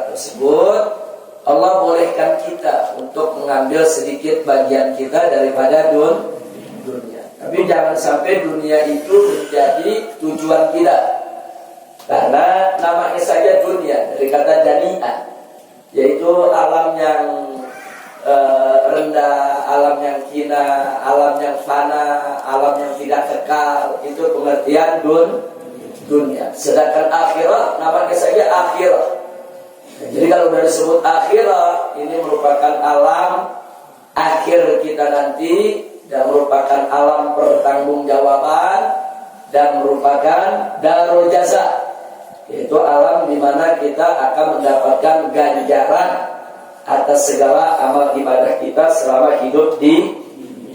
akhirat tersebut, Allah bolehkan kita untuk mengambil sedikit bagian kita daripada dunia. Tapi jangan sampai dunia itu menjadi tujuan kita. Karena namanya saja dunia, dari kata dani'ah, yaitu alam yang rendah, alam yang hina, alam yang fana, alam yang tidak kekal. Itu pengertian dunia. Sedangkan akhirat namanya saja akhirat. Jadi kalau sudah disebut akhirat, ini merupakan alam akhir kita nanti, dan merupakan alam pertanggungjawaban, dan merupakan darul jaza, yaitu alam di mana kita akan mendapatkan ganjaran atas segala amal ibadah kita selama hidup di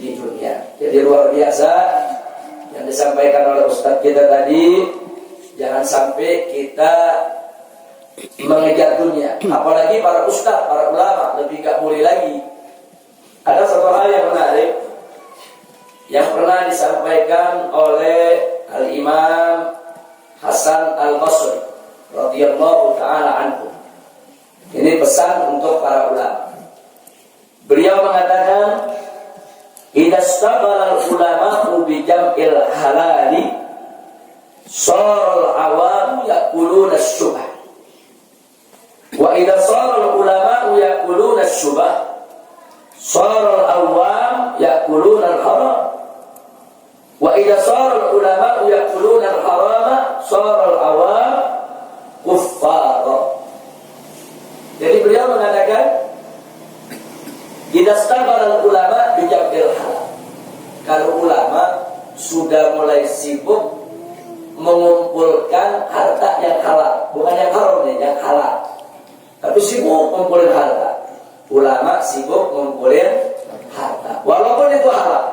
dunia. Jadi luar biasa yang disampaikan oleh Ustadz kita tadi. Jangan sampai kita mengejar dunia, apalagi para ustaz, para ulama lebih gak boleh lagi. Ada satu hal yang menarik yang pernah disampaikan oleh Al-Imam Hasan Al-Basri radhiyallahu ta'ala anhu. Ini pesan untuk para ulama. Beliau mengatakan, idza istaghala al-ulama'u bi jam'il halali sara al-awamu yaquluna asy-syubha. Wa idza sara al-ulama'u yaquluna asy-syubha, sara al-awam yaquluna al-haram. Wa idza sara al-ulama'u yaquluna al-harama, sara al-awam kuffara. Jadi beliau mengatakan, idza istaghala al-ulama bi jam'il halal. Kalau ulama sudah mulai sibuk mengumpulkan harta yang halal, bukan yang haram nih, yang halal. Tapi sibuk ngumpulin harta. Ulama sibuk ngumpulin harta, walaupun itu halal.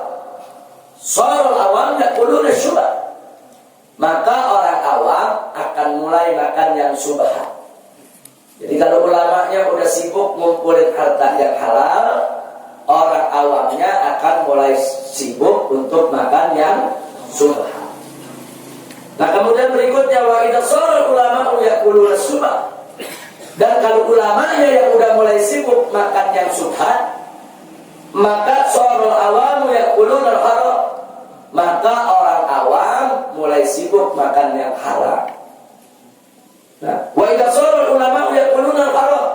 Sharul awam yaquluna syubhat. Maka orang awam akan mulai makan yang syubhat. Jadi kalau ulamanya udah sibuk ngumpulin harta yang halal, orang awamnya akan mulai sibuk untuk makan yang syubhat. Nah kemudian berikutnya, wa idza sharul ulama yaquluna syubhat. Dan kalau ulamanya yang udah mulai sibuk makan yang syubhat, maka sharul awamu yaquluna al-haram. Maka orang awam mulai sibuk makan yang haram. Nah, wa idza sharul ulama yaquluna al-haram.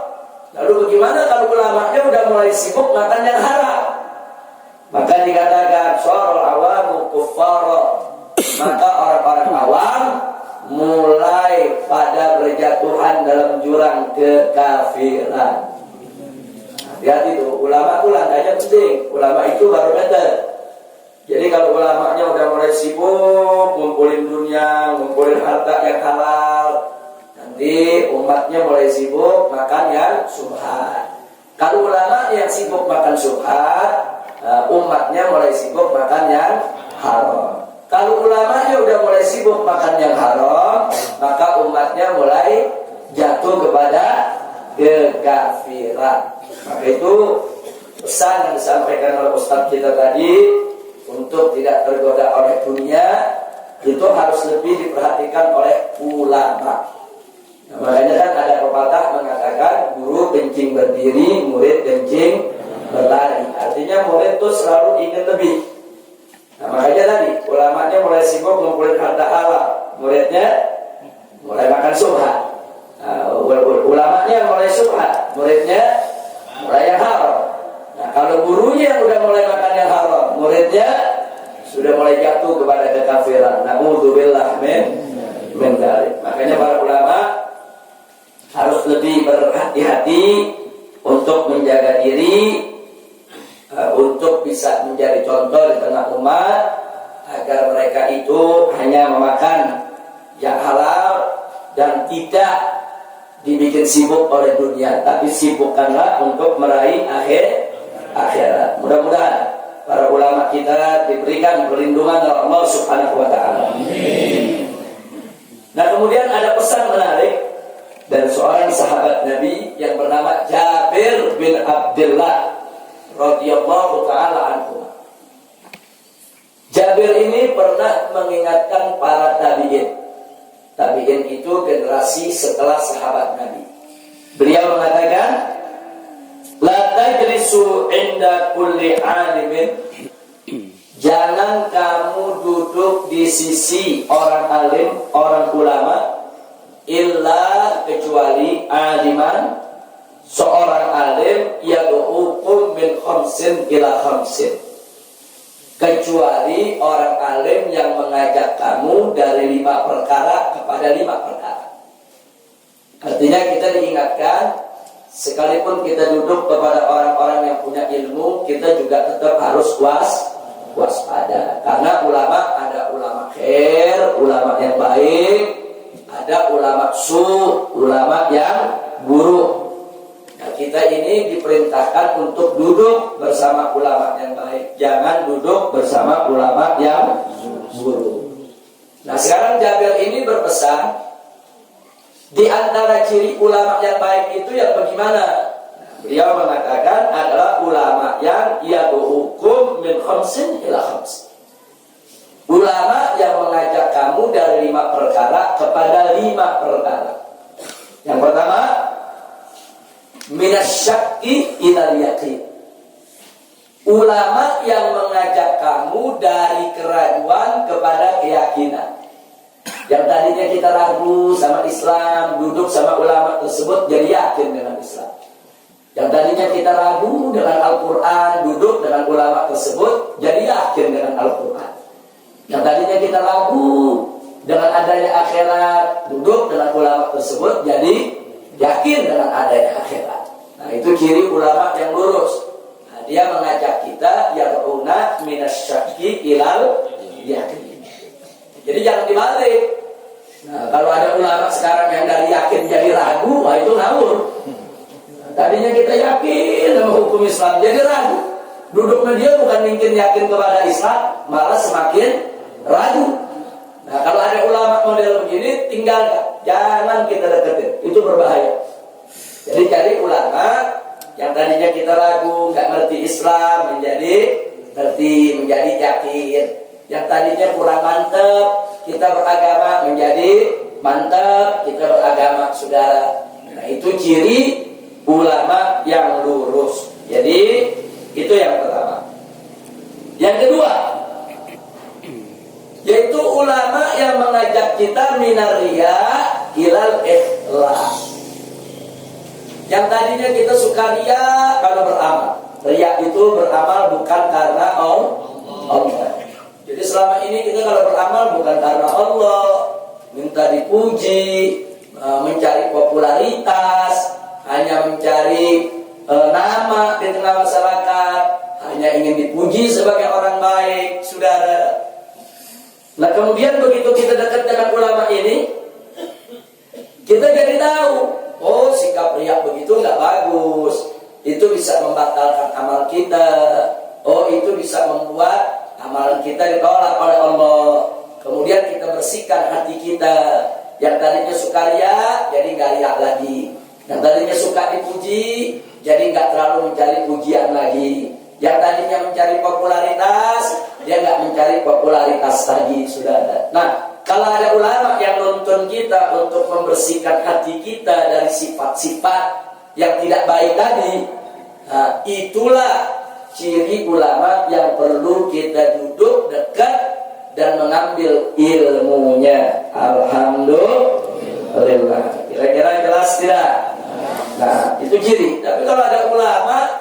Lalu bagaimana kalau ulamanya udah mulai sibuk makan yang haram? Maka dikatakan sharul awamu kuffara. Maka orang-orang awam mulai pada berjatuhan dalam jurang kekafiran. Hati-hati itu, ulama itu langkahnya penting. Ulama itu barometer. Jadi kalau ulamanya udah mulai sibuk ngumpulin dunia, ngumpulin harta yang halal, nanti umatnya mulai sibuk makan yang syubhat. Kalau ulama yang sibuk makan syubhat, umatnya mulai sibuk makan yang haram. Kalau ulamanya udah mulai sibuk makan yang haram, maka umatnya mulai jatuh kepada kekafiran. Maka itu pesan yang disampaikan oleh Ustaz kita tadi, untuk tidak tergoda oleh dunia, itu harus lebih diperhatikan oleh ulama. Nah, makanya kan ada pepatah mengatakan, guru kencing berdiri, murid kencing berlari. Artinya murid itu selalu ingin lebih. Nah, makanya tadi ulamanya mulai sibuk ngumpulin harta halal, muridnya mulai makan syubhat. Ulamanya mulai syubhat, muridnya mulai yang haram. Nah, kalau gurunya yang udah mulai makan yang haram, muridnya sudah mulai jatuh kepada kekafiran. Na'udzubillah min dzalik. Makanya para ulama harus lebih berhati-hati untuk menjaga diri, untuk bisa menjadi contoh di tengah umat, agar mereka itu hanya memakan yang halal dan tidak dibikin sibuk oleh dunia, tapi sibukkanlah untuk meraih akhirat. Mudah-mudahan para ulama kita diberikan perlindungan oleh Allah Subhanahu wa taala. Nah, kemudian ada pesan menarik dari seorang sahabat Nabi yang bernama Jabir bin Abdullah radhiyallahu taala anhu. Jabir ini pernah mengingatkan para tabi'in. Tabi'in itu generasi setelah sahabat Nabi. Beliau tajlisu inda kulli alimin, jangan kamu duduk di sisi orang alim, orang ulama, illa kecuali aliman, seorang alim yad'ukum min khamsin ila khamsin, kecuali orang alim yang mengajak kamu dari 5 perkara kepada 5 perkara. Artinya kita diingatkan, sekalipun kita duduk kepada orang-orang yang punya ilmu, kita juga tetap harus waspada. Karena ulama, ada ulama khair, ulama yang baik, ada ulama ulama yang buruk. Nah, kita ini diperintahkan untuk duduk bersama ulama yang baik, jangan duduk bersama ulama yang buruk. Nah, sekarang Jabir ini berpesan, di antara ciri ulama yang baik itu yang bagaimana? Beliau mengatakan adalah ulama yang yad'ukum min khamsin ila khamsin. Ulama yang mengajak kamu dari 5 perkara kepada 5 perkara. Yang pertama, minasyakki ilal yaqin. Ulama yang mengajak kamu dari keraguan kepada keyakinan. Yang tadinya kita ragu sama Islam, duduk sama ulama tersebut jadi yakin dengan Islam. Yang tadinya kita ragu dengan Al-Quran, duduk dengan ulama tersebut jadi yakin dengan Al-Quran. Yang tadinya kita ragu dengan adanya akhirat, duduk dengan ulama tersebut jadi yakin dengan adanya akhirat. Nah, itu ciri ulama yang lurus. Nah, dia mengajak kita yad'una minasyakki ilal yakin. Jadi jangan dibalik. Nah, kalau ada ulama sekarang yang dari yakin jadi ragu, wah itu ngawur. Nah, tadinya kita yakin sama hukum Islam jadi ragu. Duduknya dia bukan mungkin yakin kepada Islam, malah semakin ragu. Nah, kalau ada ulama model begini, tinggalkan. Jangan kita deketin, itu berbahaya. Jadi cari ulama yang tadinya kita ragu, nggak ngerti Islam, menjadi ngerti, menjadi yakin. Yang tadinya kurang mantep, kita beragama menjadi mantap, kita beragama, saudara. Nah, itu ciri ulama yang lurus. Jadi itu yang pertama. Yang kedua, yaitu ulama yang mengajak kita minariya ilal ikhlas. Yang tadinya kita suka riya karena beramal. Riya itu beramal bukan karena Allah. Jadi selama ini kita kalau beramal bukan karena Allah, minta dipuji, mencari popularitas, hanya mencari nama di tengah masyarakat, hanya ingin dipuji sebagai orang baik, saudara. Nah, kemudian begitu kita dekat dengan ulama ini, kita jadi tahu, oh sikap riya begitu nggak bagus, itu bisa membatalkan amal kita, oh itu bisa membuat amalan kita ditolak oleh Allah. Kemudian kita bersihkan hati kita. Yang tadinya suka riya, jadi nggak riya lagi. Yang tadinya suka dipuji, jadi nggak terlalu mencari pujian lagi. Yang tadinya mencari popularitas, dia nggak mencari popularitas lagi, saudara. Nah, kalau ada ulama yang nuntun kita untuk membersihkan hati kita dari sifat-sifat yang tidak baik tadi, nah, itulah ciri ulama yang perlu kita duduk dekat dan mengambil ilmunya. Alhamdulillah. Kira-kira jelas tidak? Nah, itu ciri. Tapi kalau ada ulama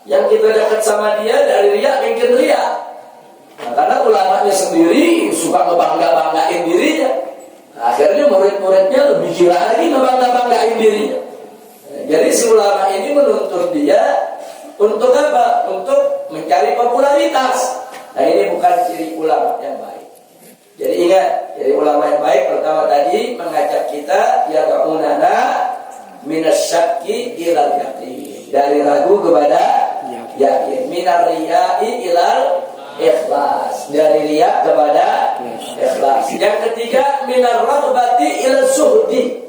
yang kita dekat sama dia dari riya, bikin riya. Nah, karena ulamanya sendiri suka ngebangga-banggain dirinya. Nah, akhirnya murid-muridnya lebih gila lagi ngebangga-banggain dirinya. Nah, jadi si ulama ini menuntut dia untuk apa? Untuk mencari popularitas. Nah, ini bukan ciri ulama yang baik. Jadi ingat, ciri ulama yang baik pertama tadi mengajak kita yad'unana minasyakki ilal yaqin, dari ragu kepada yakin, minar riya'i ilal ikhlas, dari riya kepada ikhlas. Yang ketiga, minar raghbati ilal zuhdi.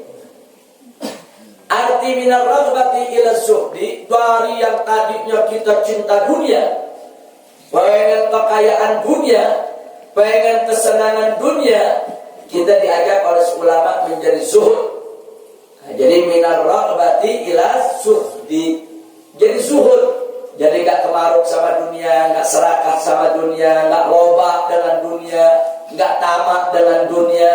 Arti minar raghbati ila zuhdi, dari yang tadinya kita cinta dunia, pengen kekayaan dunia, pengen kesenangan dunia, kita diajak oleh ulama menjadi zuhud. Nah, jadi minar raghbati ila zuhdi, jadi zuhud. Jadi nggak kemaruk sama dunia, nggak serakah sama dunia, nggak loba dengan dunia, nggak tamak dengan dunia.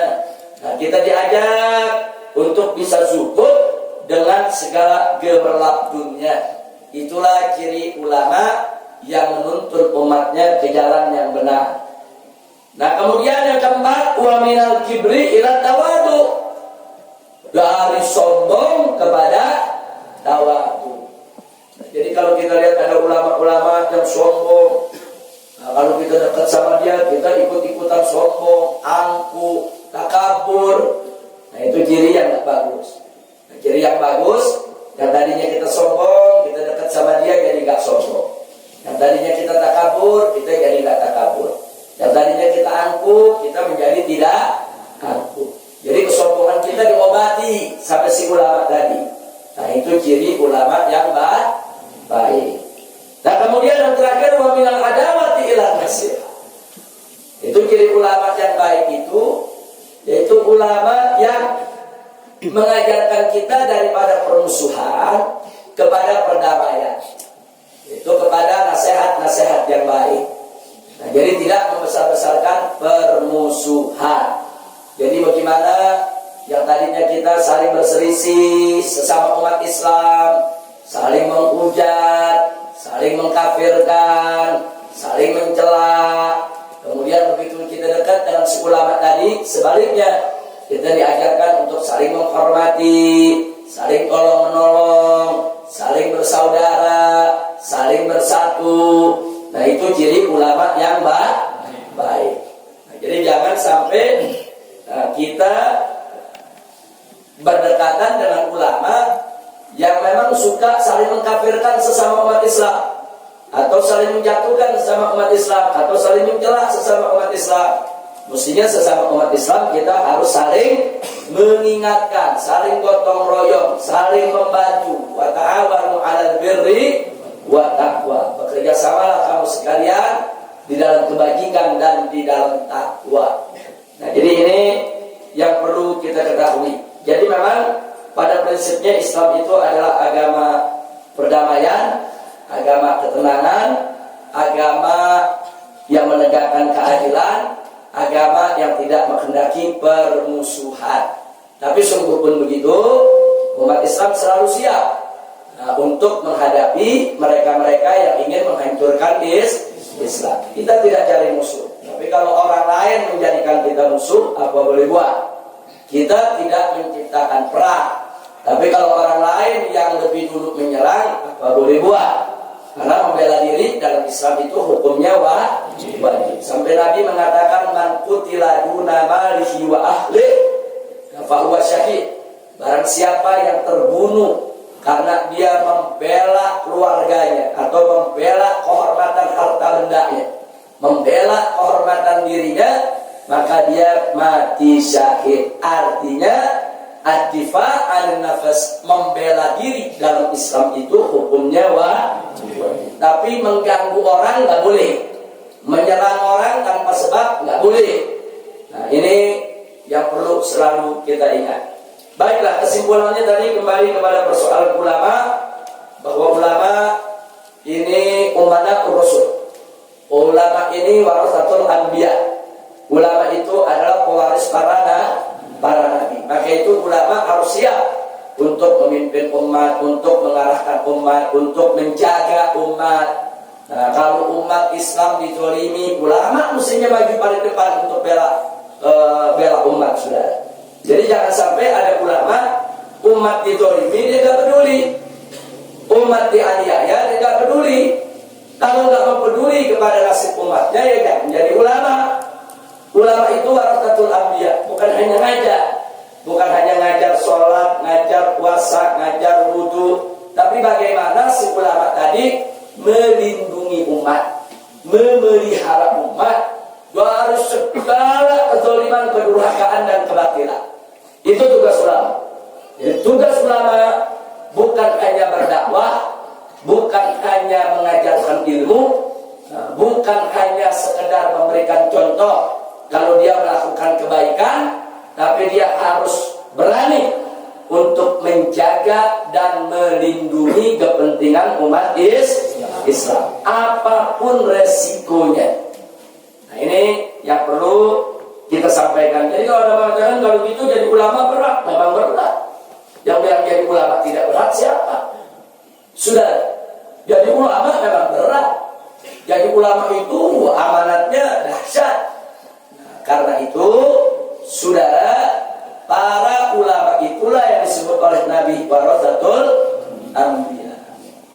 Nah, kita diajak untuk bisa zuhud dengan segala gemerlap dunia. Itulah ciri ulama yang menuntun umatnya ke jalan yang benar. Nah, kemudian yang keempat, wa minal kibri ila tawadu, dari sombong kepada tawadu. Nah, jadi kalau kita lihat ada ulama-ulama yang sombong, nah, kalau kita dekat sama dia, kita ikut-ikutan sombong, angkuh, takabur. Nah, itu ciri yang tidak bagus. Nah, ciri yang bagus, yang tadinya kita sombong, kita dekat sama dia jadi nggak sombong. Yang tadinya kita takabur, kita jadi nggak takabur. Yang tadinya kita angkuh, kita menjadi tidak angkuh. Jadi kesombongan kita diobati sampai si ulama tadi. Nah, itu ciri ulama yang baik. Nah, kemudian yang terakhir, wa minal adawati ila nasiha. Itu ciri ulama yang baik itu, yaitu ulama yang mengajarkan kita daripada permusuhan kepada perdamaian. Itu kepada nasihat-nasihat yang baik. Nah, jadi tidak membesar-besarkan permusuhan. Jadi bagaimana yang tadinya kita saling berselisih sesama umat Islam, saling menghujat, saling mengkafirkan, saling mencela. Kemudian begitu kita dekat dengan si ulama tadi, sebaliknya kita diajarkan untuk saling menghormati, saling tolong-menolong, saling bersaudara, saling bersatu. Nah, itu ciri ulama yang baik. Nah, jadi jangan sampai kita berdekatan dengan ulama yang memang suka saling mengkafirkan sesama umat Islam, atau saling menjatuhkan sesama umat Islam, atau saling mencela sesama umat Islam. Mestinya sesama umat Islam kita harus saling mengingatkan, saling gotong royong, saling membantu. Wa ta'awanu 'alal birri wa taqwa. Bekerja samalah kamu sekalian di dalam kebajikan dan di dalam takwa. Nah, jadi ini yang perlu kita ketahui. Jadi memang pada prinsipnya Islam itu adalah agama perdamaian, agama ketenangan, agama yang menegakkan keadilan, agama yang tidak menghendaki permusuhan. Tapi sungguh pun begitu, umat Islam selalu siap untuk menghadapi mereka-mereka yang ingin menghancurkan Islam. Kita tidak cari musuh. Tapi kalau orang lain menjadikan kita musuh, apa boleh buat? Kita tidak menciptakan perang. Tapi kalau orang lain yang lebih dulu menyerang, apa boleh buat? Karena membela diri dalam Islam itu hukumnya wajib. Sampai Nabi mengatakan, man qutila duna malihi wa ahli fa huwa syahid. Barang siapa yang terbunuh karena dia membela keluarganya atau membela kehormatan harta bendanya, membela kehormatan dirinya, maka dia mati syahid. Artinya ad-difa' an-nafas, membela diri dalam Islam itu hukumnya wajib. Tapi mengganggu orang nggak boleh, menyerang orang tanpa sebab nggak boleh. Nah, ini yang perlu selalu kita ingat. Baiklah, kesimpulannya tadi kembali kepada persoalan ulama, bahwa ulama ini umanatul rasul. Ulama ini warasatul anbiya. Ulama itu adalah pewaris para nabi. Maka itu ulama harus siap untuk memimpin umat, untuk mengarahkan umat, untuk menjaga umat. Nah, kalau umat Islam dizalimi, ulama mestinya maju paling depan untuk bela umat, saudara. Jadi jangan sampai ada ulama, umat dizalimi dia tidak peduli, umat dianiaya dia tidak peduli. Kalau tidak peduli kepada nasib umatnya, ya jangan menjadi ulama. Ulama itu warasatul anbiya, bukan hanya ngajar, bukan hanya ngajar sholat, ngajar puasa, ngajar wudu, tapi bagaimana si ulama tadi melindungi umat, memelihara umat dari segala kezaliman, kedurhakaan dan kebatilan. Itu tugas ulama. Jadi tugas ulama bukan hanya berdakwah, bukan hanya mengajarkan ilmu, bukan hanya sekedar memberikan contoh kalau dia melakukan kebaikan, tapi dia harus berani untuk menjaga dan melindungi kepentingan umat Islam. Islam, apapun resikonya. Nah ini yang perlu kita sampaikan. Jadi kalau ada mengatakan kalau gitu jadi ulama berat, memang berat. Yang bilang jadi ulama tidak berat siapa? Sudah, jadi ulama memang berat. Jadi ulama itu amanatnya dahsyat. Nah, karena itu, saudara, para ulama itulah yang disebut oleh Nabi warasatul anbiya.